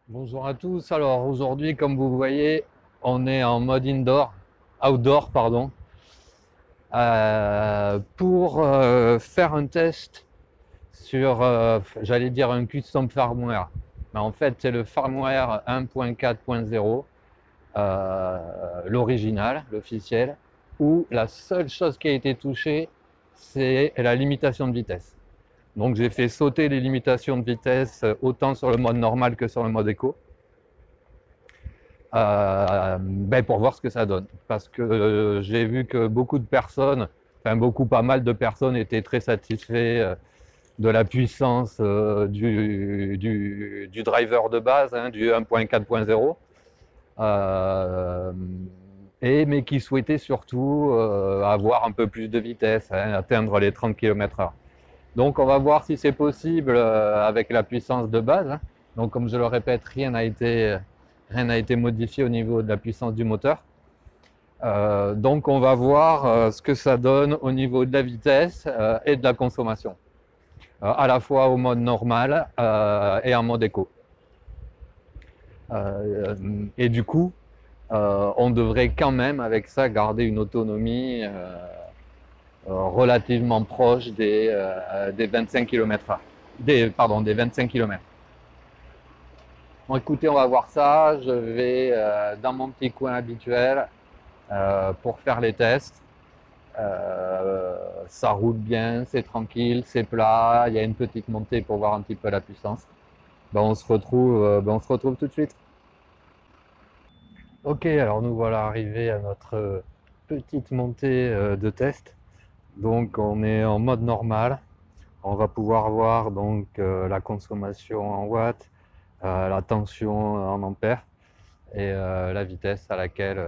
Bonjour à tous. Alors aujourd'hui, comme vous voyez, on est en mode outdoor, pardon, pour faire un test sur, j'allais dire un custom firmware. Mais en fait, c'est le firmware 1.4.0, l'original, l'officiel, où la seule chose qui a été touchée, c'est la limitation de vitesse. Donc j'ai fait sauter les limitations de vitesse autant sur le mode normal que sur le mode éco. Pour voir ce que ça donne. Parce que j'ai vu que beaucoup de personnes, pas mal de personnes étaient très satisfaits de la puissance du driver de base, hein, du 1.4.0, mais qui souhaitaient surtout avoir un peu plus de vitesse, hein, atteindre les 30 km/h. Donc on va voir si c'est possible avec la puissance de base, hein. Donc comme je le répète, rien n'a été modifié au niveau de la puissance du moteur. Donc on va voir ce que ça donne au niveau de la vitesse et de la consommation, à la fois au mode normal et en mode éco. Et du coup, on devrait quand même avec ça garder une autonomie relativement proche des 25 km/h. Des 25 km. Bon, écoutez, on va voir ça. Je vais dans mon petit coin habituel pour faire les tests. Ça roule bien, c'est tranquille, c'est plat. Il y a une petite montée pour voir un petit peu la puissance. On se retrouve tout de suite. Ok, alors nous voilà arrivés à notre petite montée de test. Donc on est en mode normal. On va pouvoir voir donc la consommation en watts, la tension en ampères et la vitesse à laquelle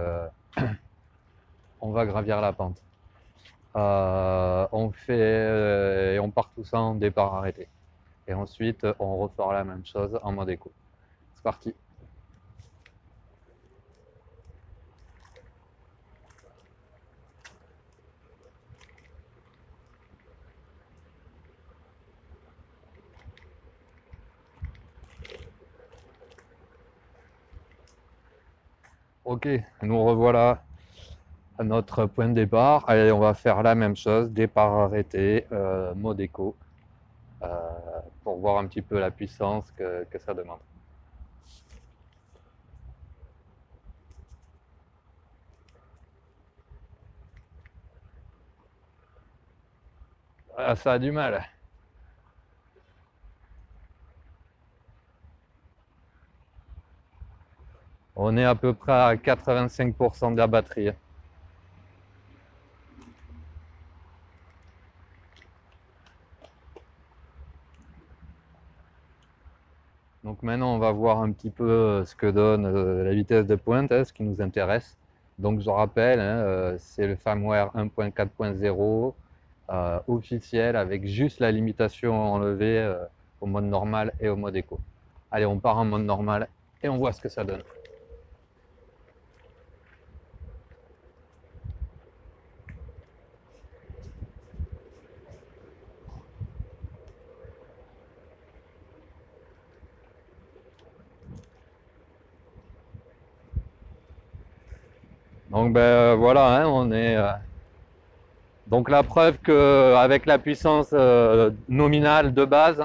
on va gravir la pente. Et on part tout ça en départ arrêté. Et ensuite, on refera la même chose en mode éco. C'est parti. Ok, nous revoilà à notre point de départ. Allez, on va faire la même chose, départ arrêté, mode éco, euh, pour voir un petit peu la puissance que ça demande. Ah, ça a du mal. On est à peu près à 85% de la batterie. Donc maintenant, on va voir un petit peu ce que donne la vitesse de pointe, hein, ce qui nous intéresse. Donc je rappelle, hein, c'est le firmware 1.4.0 officiel avec juste la limitation enlevée au mode normal et au mode éco. Allez, on part en mode normal et on voit ce que ça donne. Donc voilà, hein, on est donc la preuve qu'avec la puissance nominale de base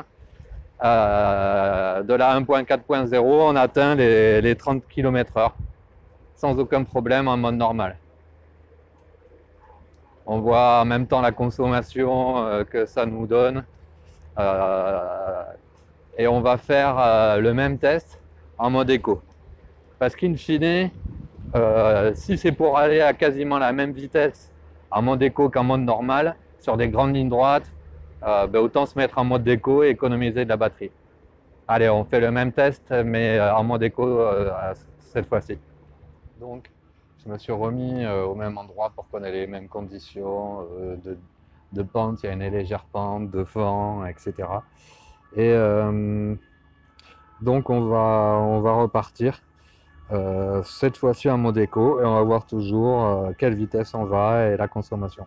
de la 1.4.0, on atteint les 30 km/h sans aucun problème en mode normal. On voit en même temps la consommation que ça nous donne. Euh, et on va faire le même test en mode éco. Parce qu'in fine, si c'est pour aller à quasiment la même vitesse en mode éco qu'en mode normal, sur des grandes lignes droites, autant se mettre en mode éco et économiser de la batterie. Allez, on fait le même test, mais en mode éco cette fois-ci. Donc, je me suis remis au même endroit pour qu'on ait les mêmes conditions de pente. Il y a une légère pente, de vent, etc. Et donc, on va repartir cette fois-ci en mode éco et on va voir toujours quelle vitesse on va et la consommation.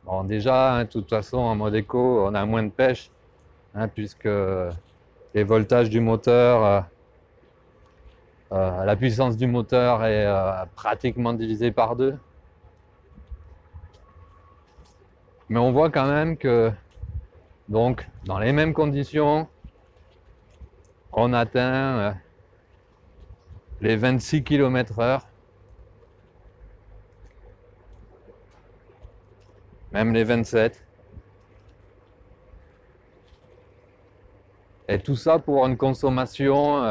Bon, déjà, hein, de toute façon, en mode éco, on a moins de pêche, hein, puisque les voltages du moteur, la puissance du moteur est pratiquement divisée par deux. Mais on voit quand même que, donc, dans les mêmes conditions, on atteint les 26 km/h, même les 27. Et tout ça pour une consommation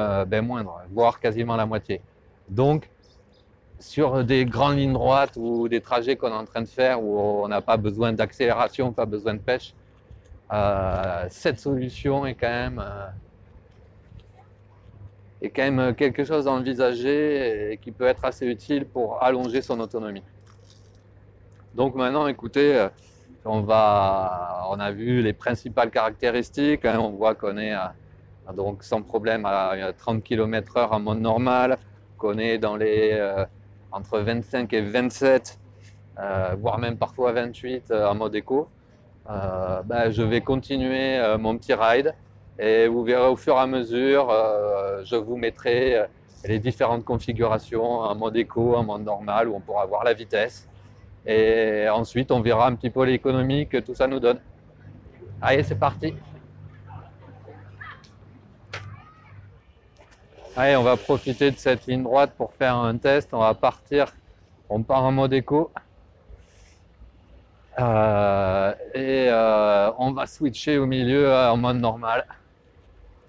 moindre, voire quasiment la moitié. Donc, sur des grandes lignes droites ou des trajets qu'on est en train de faire où on n'a pas besoin d'accélération, pas besoin de pêche, cette solution est quand même quelque chose à envisager et qui peut être assez utile pour allonger son autonomie. Donc maintenant, écoutez, on a vu les principales caractéristiques, hein, on voit qu'on est donc sans problème à 30 km/h en mode normal, qu'on est dans les entre 25 et 27, voire même parfois 28 en mode éco. Je vais continuer mon petit ride et vous verrez au fur et à mesure, je vous mettrai les différentes configurations en mode éco, en mode normal, où on pourra voir la vitesse. Et ensuite, on verra un petit peu l'économie que tout ça nous donne. Allez, c'est parti. Allez, on va profiter de cette ligne droite pour faire un test. On va partir, on part en mode éco. On va switcher au milieu en mode normal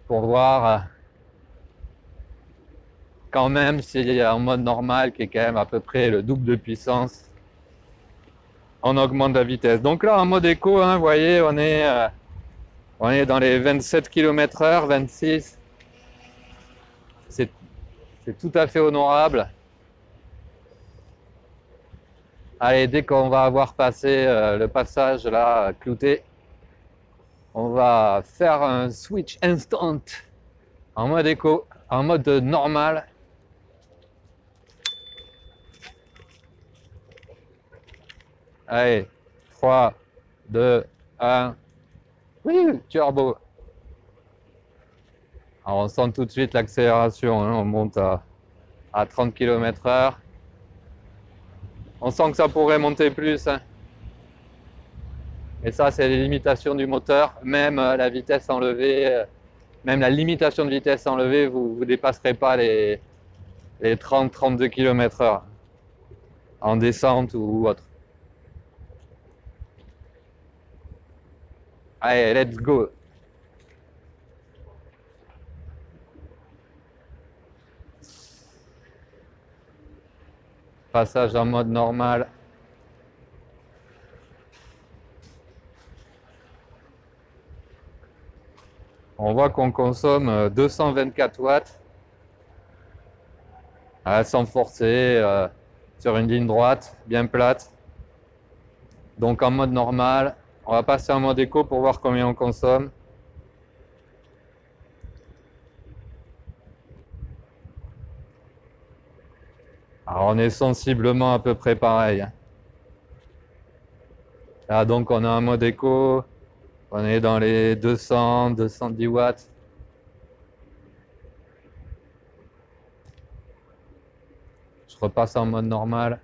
pour voir quand même si en mode normal, qui est quand même à peu près le double de puissance, on augmente la vitesse. Donc là, en mode éco, hein, vous voyez, on est dans les 27 km/h, 26. C'est tout à fait honorable. Allez, dès qu'on va avoir passé le passage là, clouté, on va faire un switch instant en mode éco, en mode normal. Allez, 3, 2, 1. Oui, turbo. Alors on sent tout de suite l'accélération, hein, on monte à 30 km/h. On sent que ça pourrait monter plus. Hein. Et ça, c'est les limitations du moteur. Même la vitesse enlevée, même la limitation de vitesse enlevée, vous ne dépasserez pas les 30-32 km/h en descente ou autre. Allez, let's go. Passage en mode normal. On voit qu'on consomme 224 watts sans forcer sur une ligne droite bien plate. Donc en mode normal, on va passer en mode éco pour voir combien on consomme. Alors on est sensiblement à peu près pareil. Là donc on a un mode éco, on est dans les 200, 210 watts. Je repasse en mode normal.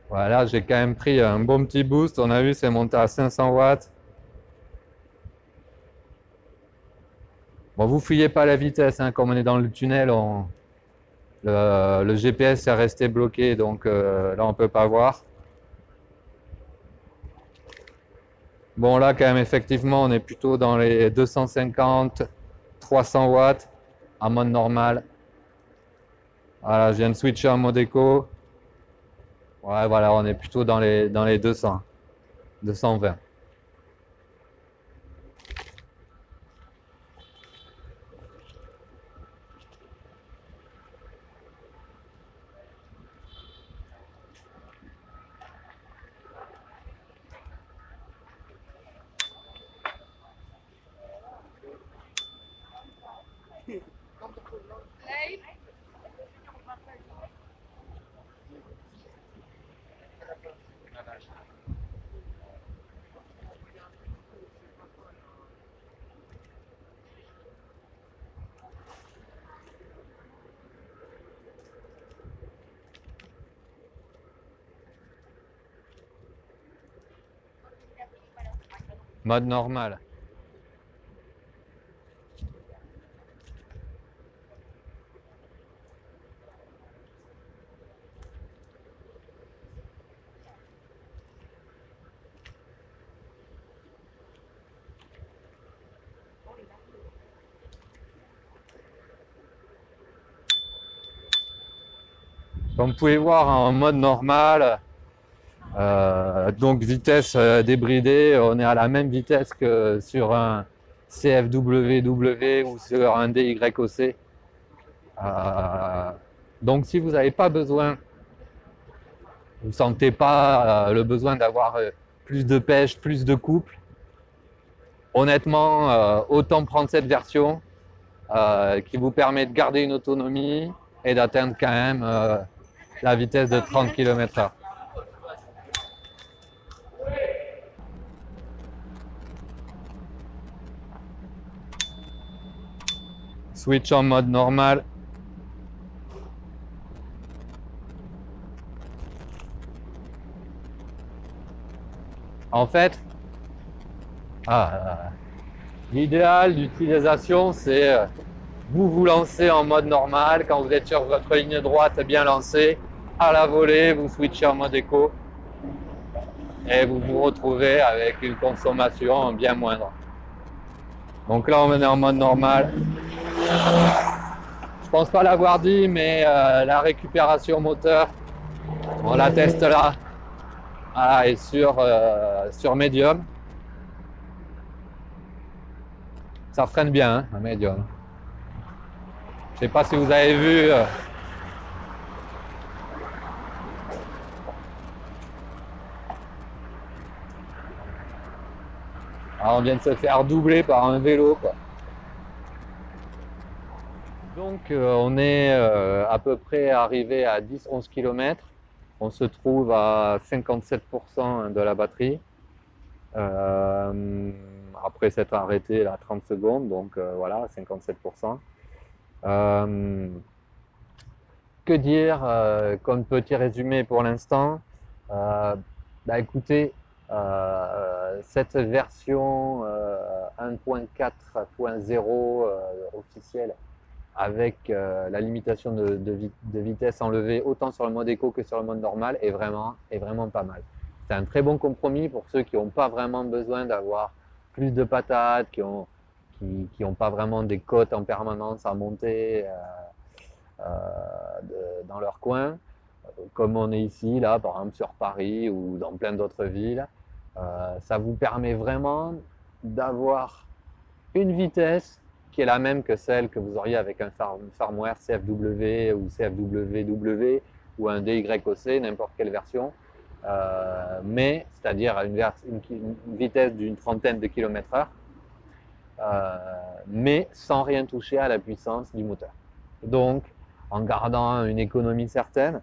Voilà, j'ai quand même pris un bon petit boost. On a vu, c'est monté à 500 watts. Bon, vous fouillez pas la vitesse, hein. Comme on est dans le tunnel, le GPS est resté bloqué, donc là on peut pas voir. Bon, là quand même, effectivement, on est plutôt dans les 250, 300 watts en mode normal. Voilà, je viens de switcher en mode éco. Ouais, voilà, on est plutôt dans les 200, 220. mode normal. Comme vous pouvez voir en mode normal, donc vitesse débridée, on est à la même vitesse que sur un CFWW ou sur un DYOC. Donc si vous n'avez pas besoin, vous ne sentez pas le besoin d'avoir plus de pêche, plus de couple, honnêtement, autant prendre cette version qui vous permet de garder une autonomie et d'atteindre quand même la vitesse de 30 km/h. Switch en mode normal. En fait, l'idéal d'utilisation, c'est vous lancez en mode normal. Quand vous êtes sur votre ligne droite bien lancée, à la volée, vous switchez en mode éco et vous vous retrouvez avec une consommation bien moindre. Donc là, on est en mode normal. Je pense pas l'avoir dit, mais la récupération moteur, on la teste là. Voilà, et sur médium. Ça freine bien, hein, un médium. Je sais pas si vous avez vu. Alors on vient de se faire doubler par un vélo, quoi. Donc on est à peu près arrivé à 10-11 km. On se trouve à 57% de la batterie. Après s'être arrêté là 30 secondes, donc voilà, 57%. Que dire comme petit résumé pour l'instant? Écoutez, cette version 1.4.0 officielle avec la limitation de vitesse enlevée autant sur le mode éco que sur le mode normal est vraiment pas mal. C'est un très bon compromis pour ceux qui n'ont pas vraiment besoin d'avoir plus de patates, qui n'ont pas vraiment des côtes en permanence à monter dans leur coin, comme on est ici, là, par exemple sur Paris ou dans plein d'autres villes. Ça vous permet vraiment d'avoir une vitesse qui est la même que celle que vous auriez avec un firmware CFW ou CFWW ou un DYOC, n'importe quelle version, mais c'est-à-dire une vitesse d'une trentaine de km/h, mais sans rien toucher à la puissance du moteur. Donc, en gardant une économie certaine,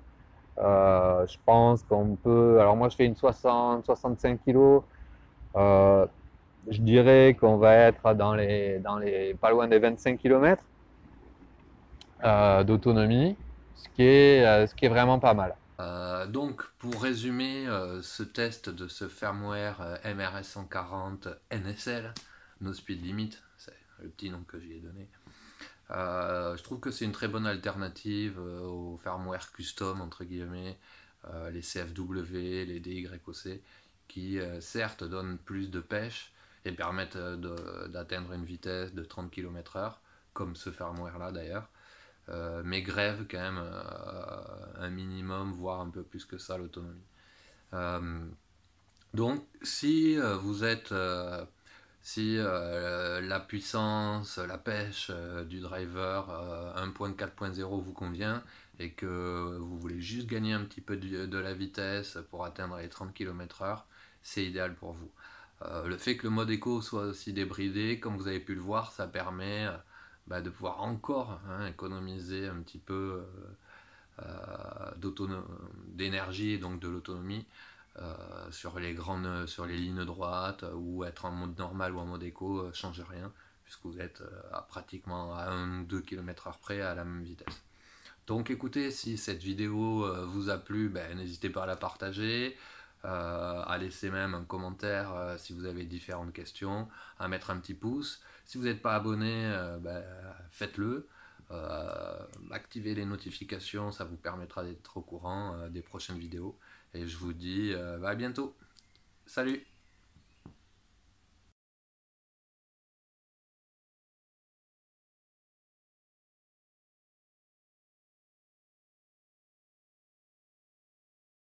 je pense qu'on peut. Alors, moi, je fais une 60-65 kg. Je dirais qu'on va être dans les pas loin des 25 km d'autonomie, ce qui est vraiment pas mal. Donc, pour résumer ce test de ce firmware MRS 140 NSL, No Speed Limit, c'est le petit nom que j'y ai donné, je trouve que c'est une très bonne alternative au firmware custom, entre guillemets, les CFW, les DYOC, qui certes donnent plus de pêche et permettent d'atteindre une vitesse de 30 km/h, comme ce firmware là d'ailleurs, mais grève quand même un minimum, voire un peu plus que ça, l'autonomie. Donc si vous êtes si la puissance, la pêche du driver 1.4.0 vous convient et que vous voulez juste gagner un petit peu de la vitesse pour atteindre les 30 km/h, c'est idéal pour vous. Le fait que le mode éco soit aussi débridé, comme vous avez pu le voir, ça permet de pouvoir encore économiser un petit peu d'énergie et donc de l'autonomie sur les lignes droites, ou être en mode normal ou en mode éco change rien, puisque vous êtes pratiquement à 1 ou 2 km/h près à la même vitesse. Donc écoutez, si cette vidéo vous a plu, n'hésitez pas à la partager, à laisser même un commentaire si vous avez différentes questions, à mettre un petit pouce. Si vous n'êtes pas abonné, faites-le. Activez les notifications, ça vous permettra d'être au courant des prochaines vidéos. Et je vous dis à bientôt. Salut!